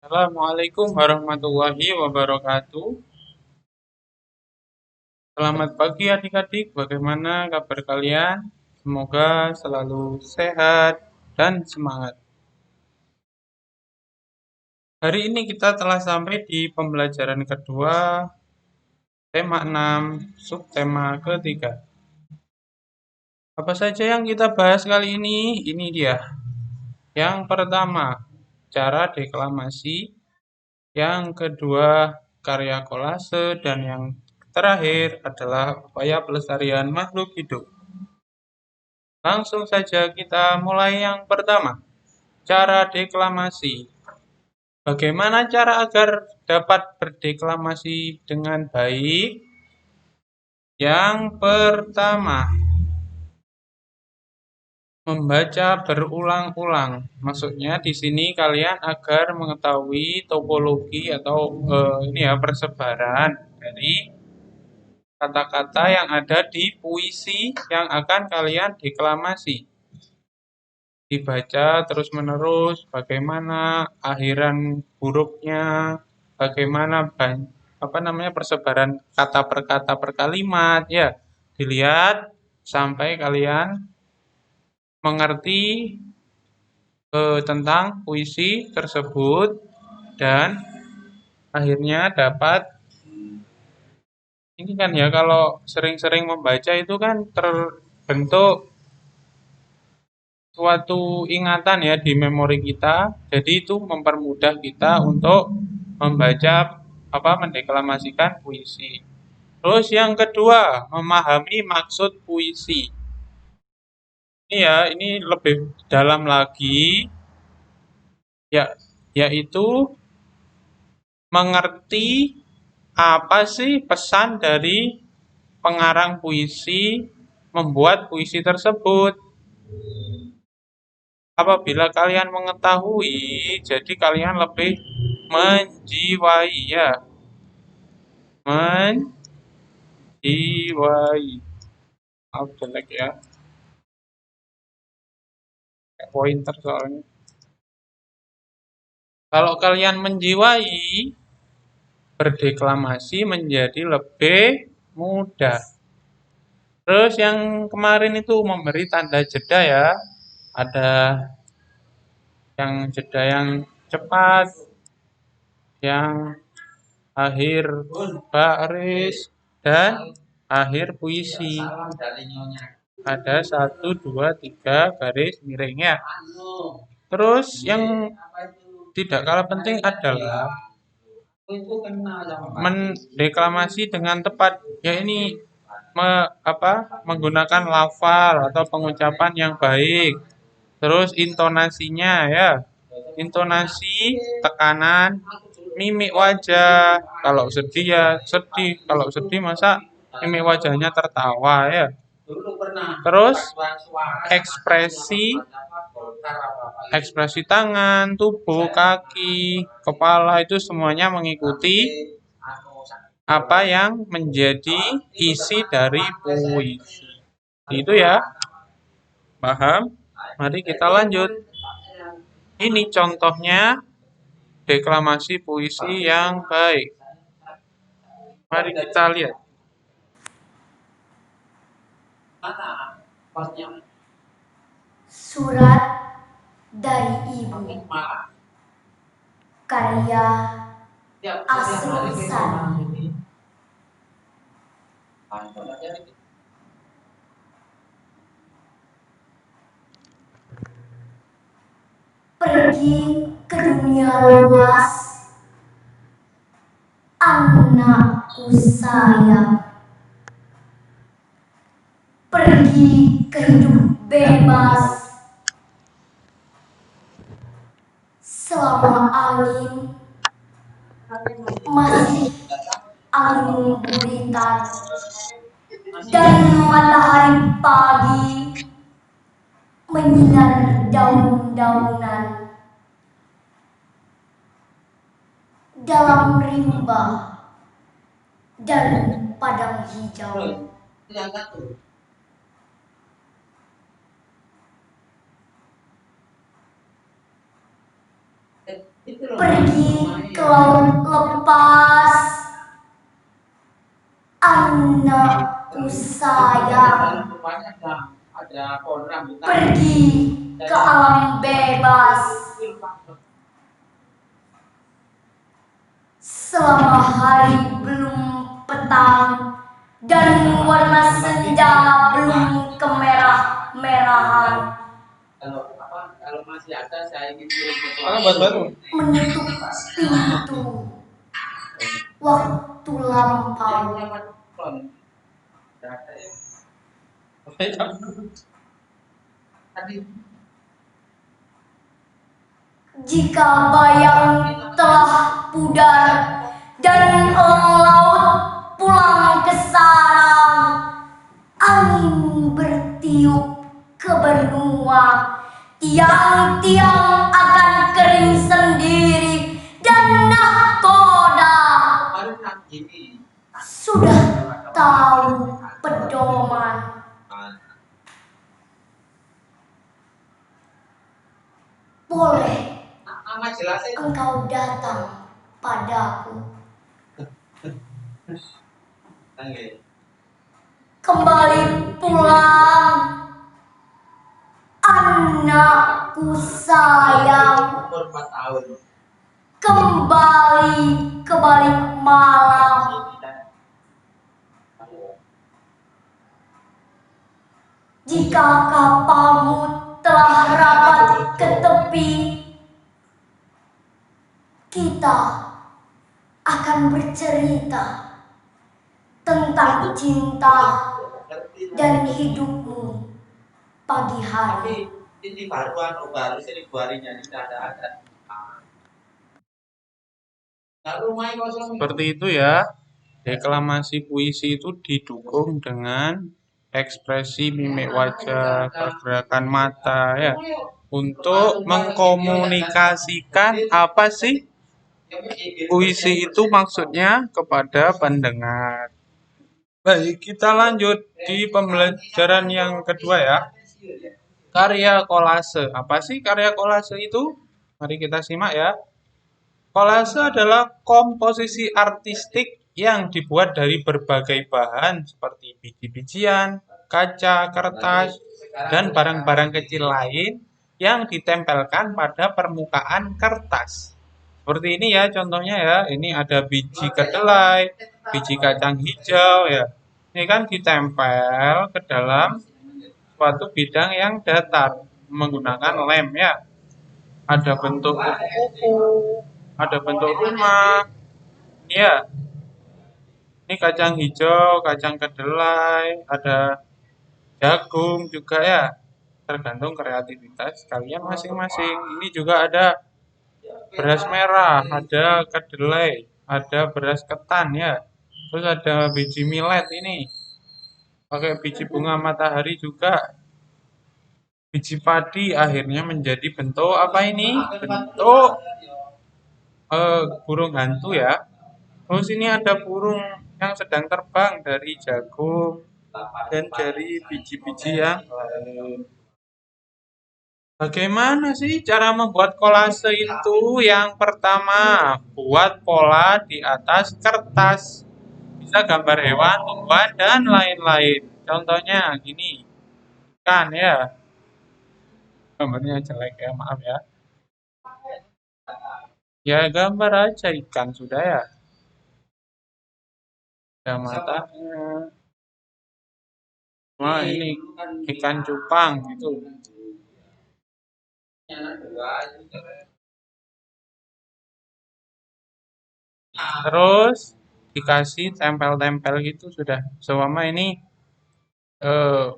Assalamualaikum warahmatullahi wabarakatuh. Selamat pagi adik-adik, bagaimana kabar kalian? Semoga selalu sehat dan semangat. Hari ini kita telah sampai di pembelajaran kedua, tema 6, subtema ketiga. Apa saja yang kita bahas kali ini? Ini dia. Yang pertama, cara deklamasi. Yang kedua, karya kolase. Dan yang terakhir adalah upaya pelestarian makhluk hidup. Langsung saja kita mulai yang pertama, cara deklamasi. Bagaimana cara agar dapat berdeklamasi dengan baik? Yang pertama, membaca berulang-ulang. Maksudnya di sini kalian agar mengetahui topologi atau ini ya persebaran dari kata-kata yang ada di puisi yang akan kalian deklamasi. Dibaca terus-menerus, bagaimana akhiran hurufnya, bagaimana persebaran kata per kata per kalimat, ya. Dilihat sampai kalian mengerti tentang puisi tersebut dan akhirnya dapat ini kan ya kalau sering-sering membaca itu kan terbentuk suatu ingatan ya di memori kita. Jadi itu mempermudah kita untuk membaca mendeklamasikan puisi. Terus yang kedua, memahami maksud puisi. Ini ya, ini lebih dalam lagi ya, yaitu mengerti apa sih pesan dari pengarang puisi membuat puisi tersebut. Apabila kalian mengetahui, jadi kalian lebih menjiwai ya. Menjiwai. Maaf jelek ya. Kayak pointer soalnya. Kalau kalian menjiwai, berdeklamasi menjadi lebih mudah. Terus yang kemarin itu memberi tanda jeda ya. Ada yang jeda yang cepat, yang akhir baris, dan akhir puisi. Ada 1, 2, 3 garis miringnya. Terus yang tidak kalah penting adalah mendeklamasi dengan tepat. Ya ini menggunakan lafal atau pengucapan yang baik. Terus intonasinya ya. Intonasi, tekanan, mimik wajah. Kalau sedih ya sedih, kalau sedih masa mimik wajahnya tertawa ya. Terus ekspresi tangan, tubuh, kaki, kepala itu semuanya mengikuti apa yang menjadi isi dari puisi. Itu ya. Paham? Mari kita lanjut. Ini contohnya deklamasi puisi yang baik. Mari kita lihat. Surat dari Ibu, karya Asrul Sani. Pergi ke dunia luas, anakku sayang. Pergi ke hidup bebas, selama angin masih angin guritan dan matahari pagi menyinar daun-daunan dalam rimba dan padang hijau. pergi ke laut lepas. Anakku sayang, pergi ke alam bebas. Selama hari belum petang dan warna senja belum kemerah-merahan, kalau masih ada saya ingin kirim menutup pintu waktu lampau. Jika bayang telah pudar dan laut pulang ke sarang, angin bertiup ke benua, tiang-tiang akan kering sendiri dan nahkoda sudah tahu pedoman. Boleh engkau datang padaku, kembali pulang, anakku sayang, kembali ke balik malam. Jika kapalmu telah rapat ke tepi, kita akan bercerita tentang cinta dan hidupmu pagi hari. Ini baru sini buarinya tidak ada. Seperti itu ya. Deklamasi puisi itu didukung dengan ekspresi mimik wajah, pergerakan mata ya, untuk mengkomunikasikan apa sih puisi itu maksudnya kepada pendengar. Baik, kita lanjut di pembelajaran yang kedua ya. Karya kolase. Apa sih karya kolase itu? Mari kita simak ya. Kolase adalah komposisi artistik yang dibuat dari berbagai bahan seperti biji-bijian, kaca, kertas, dan barang-barang kecil lain yang ditempelkan pada permukaan kertas. Seperti ini ya contohnya ya. Ini ada biji kedelai, biji kacang hijau ya. Ini kan ditempel ke dalam suatu bidang yang datar menggunakan lem ya. Ada bentuk kupu-kupu, ada bentuk rumah, ya. Ini kacang hijau, kacang kedelai, ada jagung juga ya. Tergantung kreativitas kalian masing-masing. Ini juga ada beras merah, ada kedelai, ada beras ketan ya. Terus ada biji millet ini. Pakai biji bunga matahari juga. Biji padi akhirnya menjadi bentuk apa ini? Bentuk burung hantu ya. Terus ini ada burung yang sedang terbang dari jagung dan dari biji-biji yang lain. Bagaimana sih cara membuat kolase itu? Yang pertama, buat pola di atas kertas. Bisa gambar hewan, tumbuhan, dan lain-lain. Contohnya gini, kan ya. Gambarnya jelek ya, maaf ya. Ya gambar aja ikan sudah ya. Ada matanya. Wah ini ikan cupang gitu. Terus dikasih tempel-tempel gitu sudah. Seumpama ini eh,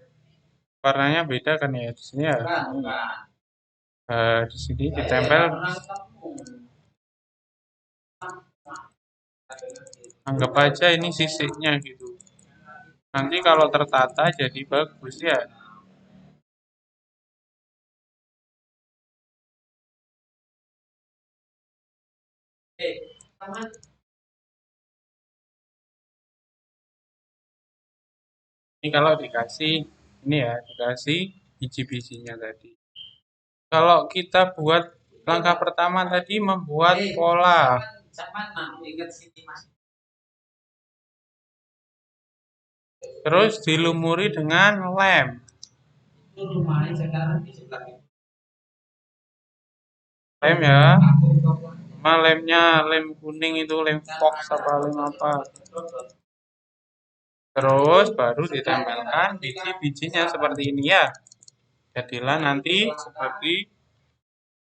warnanya beda kan ya di sini ya. Di sini ditempel. Anggap aja ini sisiknya gitu. Nanti kalau tertata jadi bagus ya. Ini kalau dikasih ini ya, dikasih biji-bijinya tadi. Kalau kita buat Langkah pertama tadi membuat pola. Terus dilumuri dengan lem. Lem ya. Cuma lemnya lem kuning itu lem fox apa lem apa. Terus baru ditempelkan biji-bijinya seperti ini ya. Jadilah nanti seperti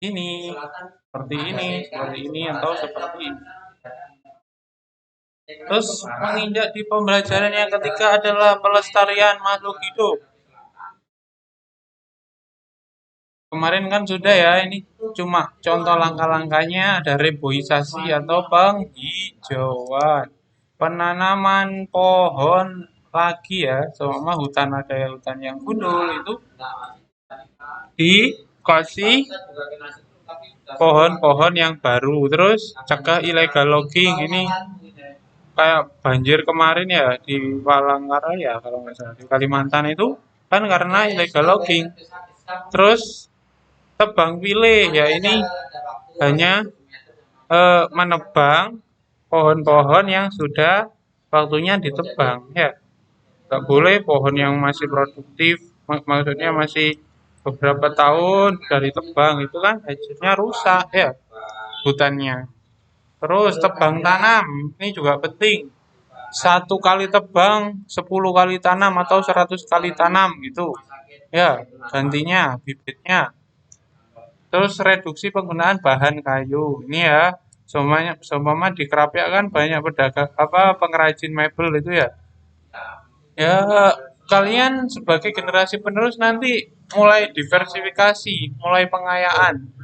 ini, seperti ini atau seperti ini. Terus menginjak di pembelajaran yang ketiga adalah pelestarian makhluk hidup. Kemarin kan sudah ya, ini cuma contoh langkah-langkahnya ada reboisasi atau penghijauan. Penanaman pohon lagi ya, seumpama hutan ada ya hutan yang gundul itu dikasih pohon-pohon yang baru. Terus cegah illegal logging ini kayak banjir kemarin ya di Palangkaraya kalau nggak salah di Kalimantan itu kan karena illegal logging. Terus tebang pilih ya ini hanya menebang pohon-pohon yang sudah waktunya ditebang ya. Nggak boleh pohon yang masih produktif, maksudnya masih beberapa tahun dari tebang itu kan hasilnya rusak ya hutannya. Terus tebang tanam ini juga penting. 1 kali tebang, 10 kali tanam atau 100 kali tanam gitu. Ya, gantinya bibitnya. Terus reduksi penggunaan bahan kayu. Ini ya, seumpama di Krapyak kan banyak pedagang pengrajin mebel itu ya. Ya, kalian sebagai generasi penerus nanti mulai diversifikasi, mulai pengayaan.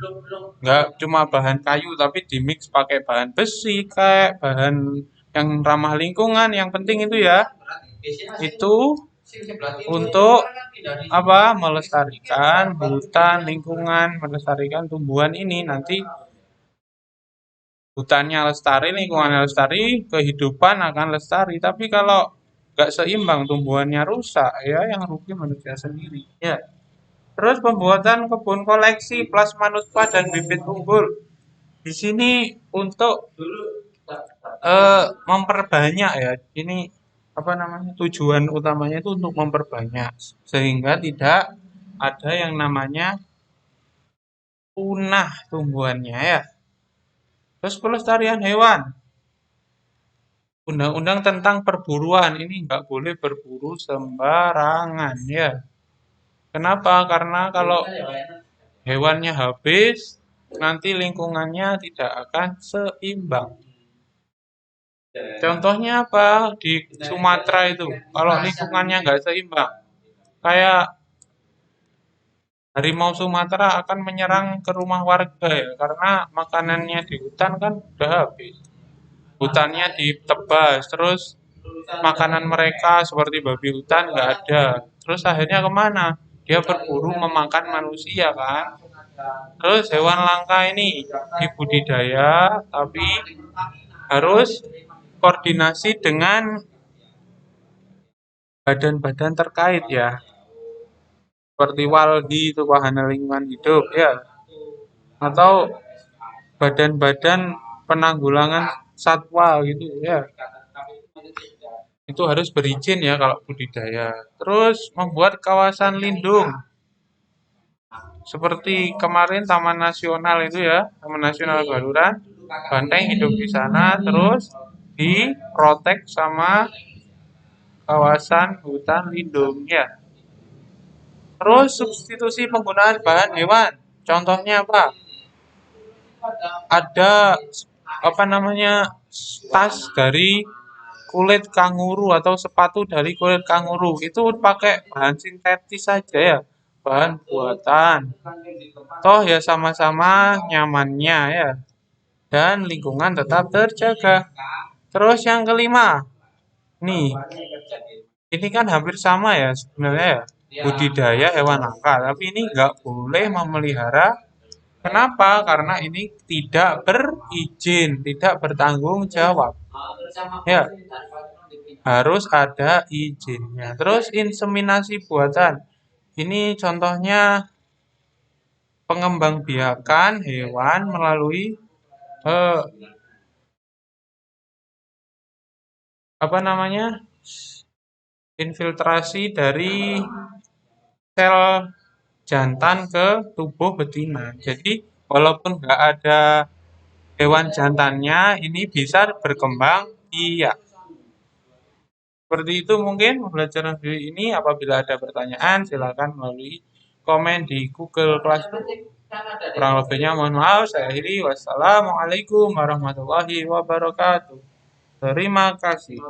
Nggak cuma bahan kayu, tapi dimix pakai bahan besi, kayak bahan yang ramah lingkungan. Yang penting itu ya, itu untuk melestarikan hutan, lingkungan, melestarikan tumbuhan ini. Nanti hutannya lestari, lingkungannya lestari, kehidupan akan lestari. Tapi kalau nggak seimbang, tumbuhannya rusak, ya yang rugi manusia sendiri. Ya. Terus pembuatan kebun koleksi, plasma nutpa dan bibit unggul. Di sini untuk memperbanyak ya. Ini tujuan utamanya itu untuk memperbanyak sehingga tidak ada yang namanya punah tumbuhannya ya. Terus pelestarian hewan. Undang-undang tentang perburuan ini nggak boleh berburu sembarangan ya. Kenapa? Karena kalau hewannya habis, nanti lingkungannya tidak akan seimbang. Contohnya apa? Di Sumatera itu, kalau lingkungannya nggak seimbang, kayak harimau Sumatera akan menyerang ke rumah warga ya, karena makanannya di hutan kan udah habis. Hutannya ditebas, terus makanan mereka seperti babi hutan nggak ada. Terus akhirnya kemana? Dia berburu memakan manusia kan. Terus hewan langka ini dibudidaya, tapi harus koordinasi dengan badan-badan terkait ya. Seperti Walhi itu Wahana Lingkungan Hidup ya. Atau badan-badan penanggulangan satwa gitu ya. Itu harus berizin ya kalau budidaya. Terus membuat kawasan lindung. Seperti kemarin Taman Nasional itu ya, Taman Nasional Baluran, banteng hidup di sana, terus diprotek sama kawasan hutan lindung ya. Terus substitusi penggunaan bahan hewan. Contohnya apa? Ada tas dari kulit kanguru atau sepatu dari kulit kanguru itu pakai bahan sintetis saja ya, bahan buatan. Toh ya sama-sama nyamannya ya, dan lingkungan tetap terjaga. Terus yang kelima, nih, ini kan hampir sama ya sebenarnya ya, budidaya hewan langka, tapi ini nggak boleh memelihara. Kenapa? Karena ini tidak berizin, tidak bertanggung jawab. Ya, harus ada izinnya. Terus inseminasi buatan. Ini contohnya pengembangbiakan hewan melalui eh, infiltrasi dari sel jantan ke tubuh betina. Jadi walaupun nggak ada hewan jantannya, ini bisa berkembang biak. Seperti itu mungkin pembelajaran video ini. Apabila ada pertanyaan, silakan melalui komen di Google Classroom. Kurang lebihnya mohon maaf, saya akhiri. Wassalamualaikum warahmatullahi wabarakatuh. Terima kasih.